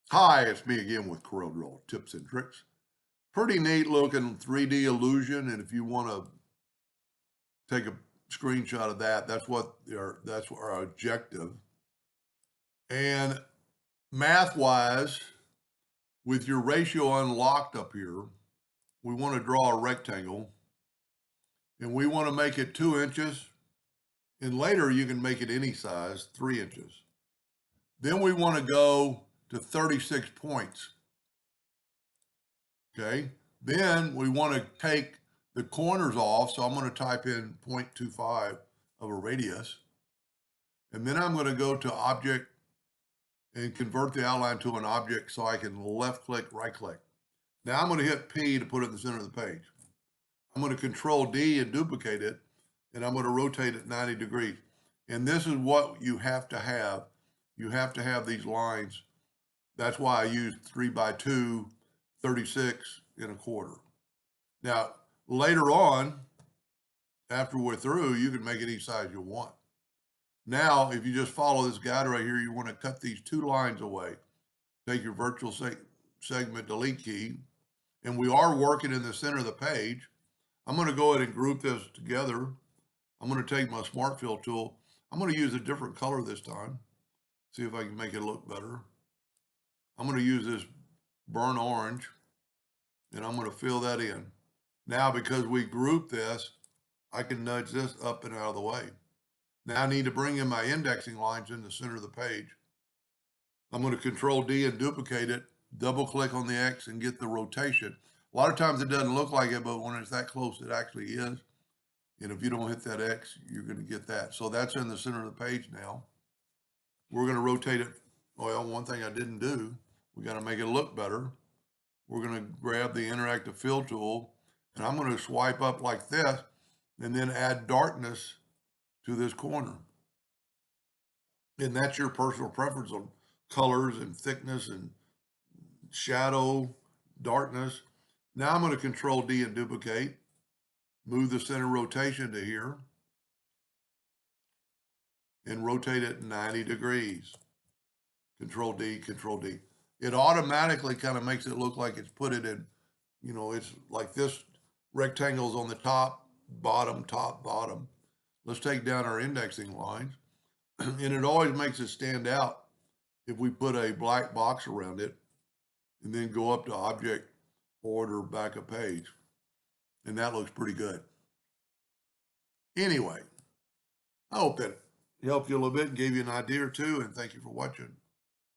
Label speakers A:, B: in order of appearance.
A: Hi, it's me again with Corel Draw Tips and Tricks. Pretty neat looking 3D illusion, and if you want to take a screenshot of that, that's our objective. And math-wise, with your ratio unlocked up here, we want to draw a rectangle, and we want to make it 2 inches, and later you can make it any size, 3 inches. Then we want to go to 36 points. Okay. Then we want to take the corners off. So I'm going to type in 0.25 of a radius. And then I'm going to go to object and convert the outline to an object so I can left click, right click. Now I'm going to hit P to put it in the center of the page. I'm going to control D and duplicate it. And I'm going to rotate it 90 degrees. And this is what you have to have. You have to have these lines. That's why I use 3x2, 36 and a quarter. Now, later on, after we're through, you can make it any size you want. Now, if you just follow this guide right here, you want to cut these 2 lines away. Take your virtual segment delete key, and we are working in the center of the page. I'm going to go ahead and group this together. I'm going to take my Smart Fill tool. I'm going to use a different color this time. See if I can make it look better. I'm going to use this burnt orange, and I'm going to fill that in. Now, because we grouped this, I can nudge this up and out of the way. Now I need to bring in my indexing lines in the center of the page. I'm going to control D and duplicate it, double click on the X and get the rotation. A lot of times it doesn't look like it, but when it's that close, it actually is. And if you don't hit that X, you're going to get that. So that's in the center of the page now. We're going to rotate it. Well, one thing I didn't do, we got to make it look better. We're going to grab the interactive fill tool and I'm going to swipe up like this and then add darkness to this corner. And that's your personal preference on colors and thickness and shadow, darkness. Now I'm going to control D and duplicate, move the center rotation to here, and rotate it 90 degrees. Control D, Control D. It automatically kind of makes it look like it's put it in, it's like this rectangle's on the top, bottom, top, bottom. Let's take down our indexing lines. And it always makes it stand out if we put a black box around it and then go up to object, order, backup page. And that looks pretty good. Anyway, I hope that helped you a little bit and gave you an idea or two, and thank you for watching.